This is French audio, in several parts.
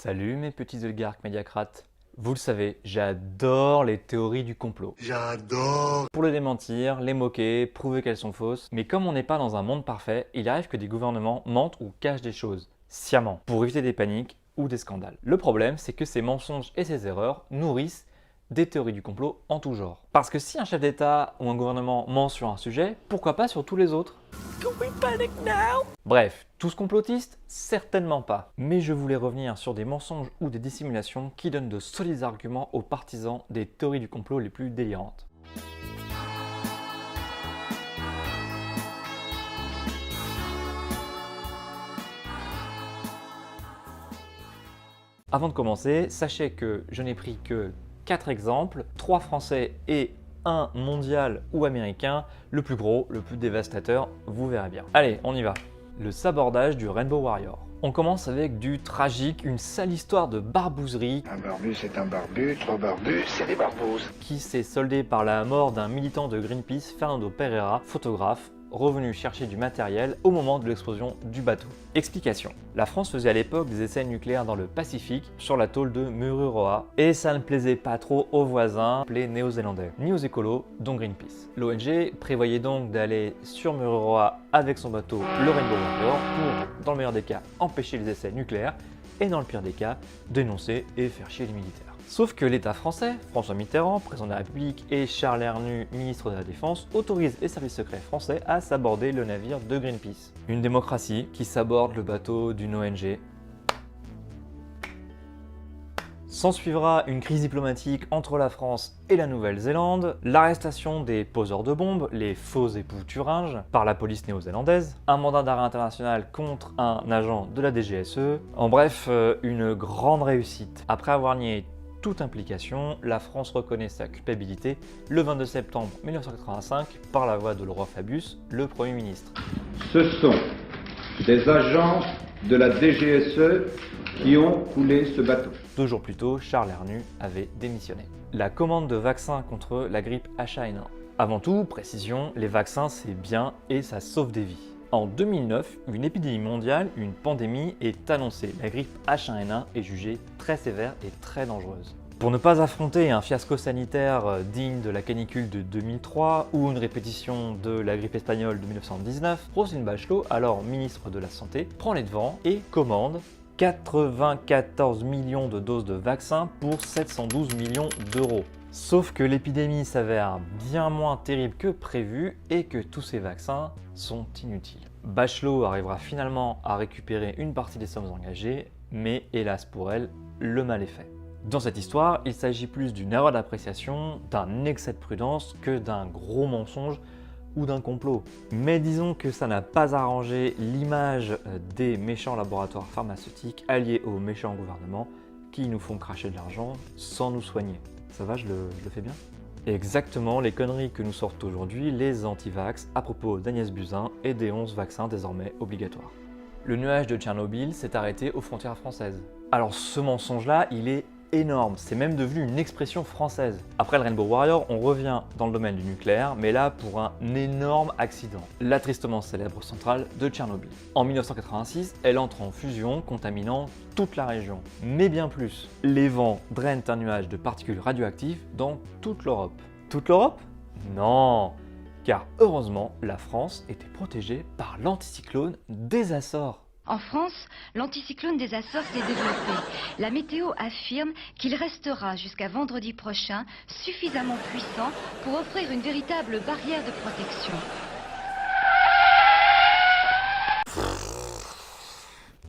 Salut mes petits oligarques médiacrates. Vous le savez, j'adore les théories du complot. J'adore. Pour les démentir, les moquer, prouver qu'elles sont fausses. Mais comme on n'est pas dans un monde parfait, il arrive que des gouvernements mentent ou cachent des choses, sciemment, pour éviter des paniques ou des scandales. Le problème, c'est que ces mensonges et ces erreurs nourrissent des théories du complot en tout genre. Parce que si un chef d'État ou un gouvernement ment sur un sujet, pourquoi pas sur tous les autres? Bref, tous complotistes? Certainement pas. Mais je voulais revenir sur des mensonges ou des dissimulations qui donnent de solides arguments aux partisans des théories du complot les plus délirantes. Avant de commencer, sachez que je n'ai pris que 4 exemples, 3 français et un mondial ou américain, le plus gros, le plus dévastateur, vous verrez bien. Allez, on y va. Le sabordage du Rainbow Warrior. On commence avec du tragique, une sale histoire de barbouzerie Un barbu, c'est un barbu. Trois barbus, c'est des barbouzes. qui s'est soldée par la mort d'un militant de Greenpeace, Fernando Pereira, photographe, revenu chercher du matériel au moment de l'explosion du bateau. Explication. La France faisait à l'époque des essais nucléaires dans le Pacifique, sur l'atoll de Mururoa, et ça ne plaisait pas trop aux voisins, appelés néo-zélandais, ni aux écolos, dont Greenpeace. L'ONG prévoyait donc d'aller sur Mururoa avec son bateau, le Rainbow Warrior, pour, dans le meilleur des cas, empêcher les essais nucléaires, et dans le pire des cas, dénoncer et faire chier les militaires. Sauf que l'État français, François Mitterrand, président de la République, et Charles Hernu, ministre de la Défense, autorisent les services secrets français à s'aborder le navire de Greenpeace. Une démocratie qui s'aborde le bateau d'une ONG. S'ensuivra une crise diplomatique entre la France et la Nouvelle-Zélande, l'arrestation des poseurs de bombes, les faux époux Thuringe, par la police néo-zélandaise, un mandat d'arrêt international contre un agent de la DGSE, en bref, une grande réussite. Après avoir nié toute implication, la France reconnaît sa culpabilité le 22 septembre 1985 par la voix de le roi Fabius, le Premier ministre. Ce sont des agents de la DGSE qui ont coulé ce bateau. 2 jours plus tôt, Charles Hernu avait démissionné. La commande de vaccins contre la grippe H1N1. Avant tout, précision, les vaccins c'est bien et ça sauve des vies. En 2009, une épidémie mondiale, une pandémie est annoncée. La grippe H1N1 est jugée très sévère et très dangereuse. Pour ne pas affronter un fiasco sanitaire digne de la canicule de 2003 ou une répétition de la grippe espagnole de 1919, Roselyne Bachelot, alors ministre de la Santé, prend les devants et commande 94 millions de doses de vaccins pour 712 millions d'euros. Sauf que l'épidémie s'avère bien moins terrible que prévu et que tous ces vaccins sont inutiles. Bachelot arrivera finalement à récupérer une partie des sommes engagées, mais hélas pour elle, le mal est fait. Dans cette histoire, il s'agit plus d'une erreur d'appréciation, d'un excès de prudence que d'un gros mensonge ou d'un complot. Mais disons que ça n'a pas arrangé l'image des méchants laboratoires pharmaceutiques alliés aux méchants gouvernements qui nous font cracher de l'argent sans nous soigner. Ça va, je le fais bien? Exactement les conneries que nous sortent aujourd'hui les anti-vax à propos d'Agnès Buzyn et des 11 vaccins désormais obligatoires. Le nuage de Tchernobyl s'est arrêté aux frontières françaises. Alors ce mensonge-là, il est énorme, c'est même devenu une expression française. Après le Rainbow Warrior, on revient dans le domaine du nucléaire, mais là pour un énorme accident, la tristement célèbre centrale de Tchernobyl. En 1986, elle entre en fusion, contaminant toute la région. Mais bien plus, les vents drainent un nuage de particules radioactives dans toute l'Europe. Toute l'Europe? Non, car heureusement, la France était protégée par l'anticyclone des Açores. En France, l'anticyclone des Açores s'est développé. La météo affirme qu'il restera jusqu'à vendredi prochain suffisamment puissant pour offrir une véritable barrière de protection.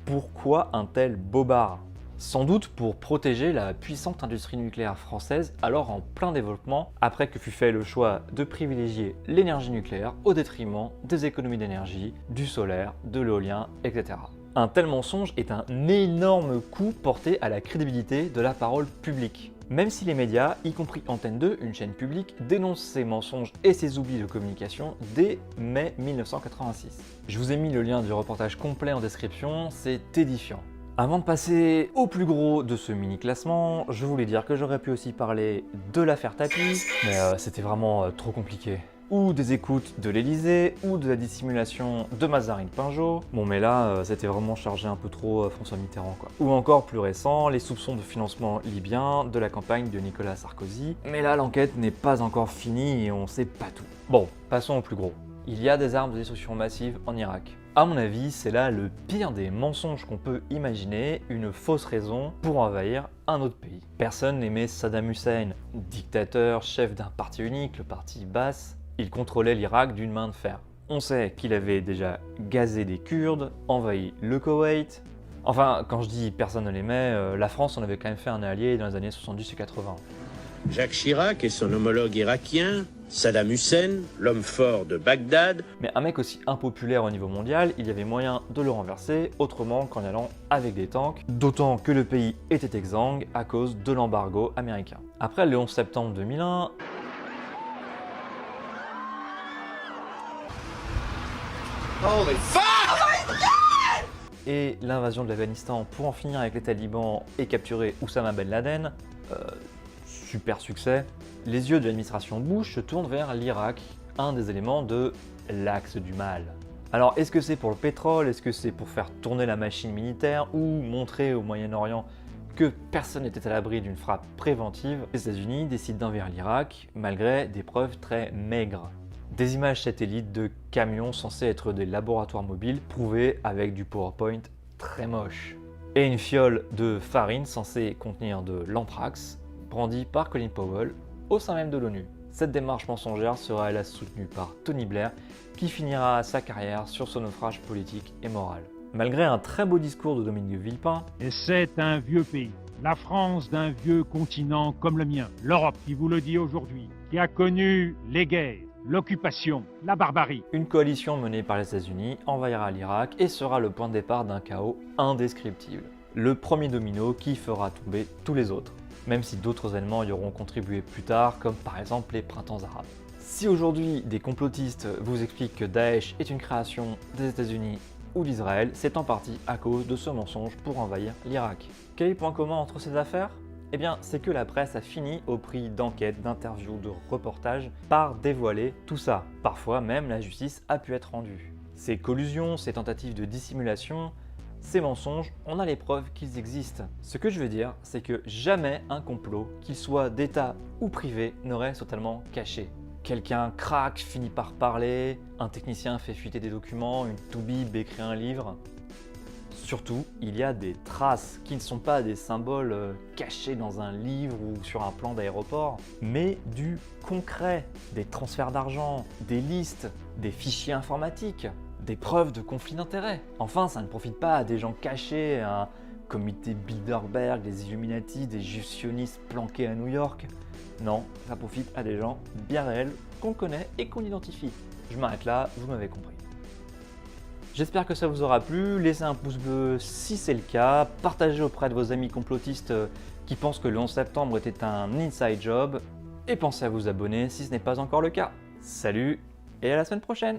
Pourquoi un tel bobard? Sans doute pour protéger la puissante industrie nucléaire française alors en plein développement après que fut fait le choix de privilégier l'énergie nucléaire au détriment des économies d'énergie, du solaire, de l'éolien, etc. Un tel mensonge est un énorme coup porté à la crédibilité de la parole publique. Même si les médias, y compris Antenne 2, une chaîne publique, dénoncent ces mensonges et ces oublis de communication dès mai 1986. Je vous ai mis le lien du reportage complet en description, c'est édifiant. Avant de passer au plus gros de ce mini-classement, je voulais dire que j'aurais pu aussi parler de l'affaire Tapie, mais c'était vraiment trop compliqué. ou des écoutes de l'Elysée, ou de la dissimulation de Mazarine Pinjot. Bon mais là, c'était vraiment chargé un peu trop François Mitterrand quoi. Ou encore plus récent, les soupçons de financement libyen de la campagne de Nicolas Sarkozy. Mais là, l'enquête n'est pas encore finie et on sait pas tout. Bon, passons au plus gros. Il y a des armes de destruction massive en Irak. À mon avis, c'est là le pire des mensonges qu'on peut imaginer, une fausse raison pour envahir un autre pays. Personne n'aimait Saddam Hussein, dictateur, chef d'un parti unique, le parti Baas. Il contrôlait l'Irak d'une main de fer. On sait qu'il avait déjà gazé des Kurdes, envahi le Koweït. Enfin, quand je dis personne ne l'aimait, la France en avait quand même fait un allié dans les années 70 et 80. Jacques Chirac et son homologue irakien, Saddam Hussein, l'homme fort de Bagdad. Mais un mec aussi impopulaire au niveau mondial, il y avait moyen de le renverser autrement qu'en allant avec des tanks, d'autant que le pays était exsangue à cause de l'embargo américain. Après le 11 septembre 2001, et l'invasion de l'Afghanistan pour en finir avec les talibans et capturer Oussama Ben Laden, super succès. Les yeux de l'administration Bush se tournent vers l'Irak, un des éléments de l'axe du mal. Alors est-ce que c'est pour le pétrole, est-ce que c'est pour faire tourner la machine militaire ou montrer au Moyen-Orient que personne n'était à l'abri d'une frappe préventive? Les États-Unis décident d'envahir l'Irak malgré des preuves très maigres. Des images satellites de camions censés être des laboratoires mobiles prouvés avec du PowerPoint très moche. Et une fiole de farine censée contenir de l'anthrax brandie par Colin Powell au sein même de l'ONU. Cette démarche mensongère sera hélas soutenue par Tony Blair qui finira sa carrière sur son naufrage politique et moral. Malgré un très beau discours de Dominique de Villepin, et c'est un vieux pays, la France d'un vieux continent comme le mien, l'Europe qui vous le dit aujourd'hui, qui a connu les guerres, l'occupation, la barbarie. Une coalition menée par les États-Unis envahira l'Irak et sera le point de départ d'un chaos indescriptible. Le premier domino qui fera tomber tous les autres, même si d'autres éléments y auront contribué plus tard, comme par exemple les printemps arabes. Si aujourd'hui des complotistes vous expliquent que Daesh est une création des États-Unis ou d'Israël, c'est en partie à cause de ce mensonge pour envahir l'Irak. Quel est le point commun entre ces affaires ? Eh bien, c'est que la presse a fini au prix d'enquêtes, d'interviews, de reportages par dévoiler tout ça. Parfois même, la justice a pu être rendue. Ces collusions, ces tentatives de dissimulation, ces mensonges, on a les preuves qu'ils existent. Ce que je veux dire, c'est que jamais un complot, qu'il soit d'État ou privé, n'aurait totalement caché. Quelqu'un craque, finit par parler, un technicien fait fuiter des documents, une toubib écrit un livre. Surtout, il y a des traces qui ne sont pas des symboles cachés dans un livre ou sur un plan d'aéroport, mais du concret, des transferts d'argent, des listes, des fichiers informatiques, des preuves de conflit d'intérêts. Enfin, ça ne profite pas à des gens cachés, à un comité Bilderberg, des Illuminati, des juifs sionistes planqués à New York. Non, ça profite à des gens bien réels qu'on connaît et qu'on identifie. Je m'arrête là, vous m'avez compris. J'espère que ça vous aura plu, laissez un pouce bleu si c'est le cas, partagez auprès de vos amis complotistes qui pensent que le 11 septembre était un inside job, et pensez à vous abonner si ce n'est pas encore le cas. Salut et à la semaine prochaine!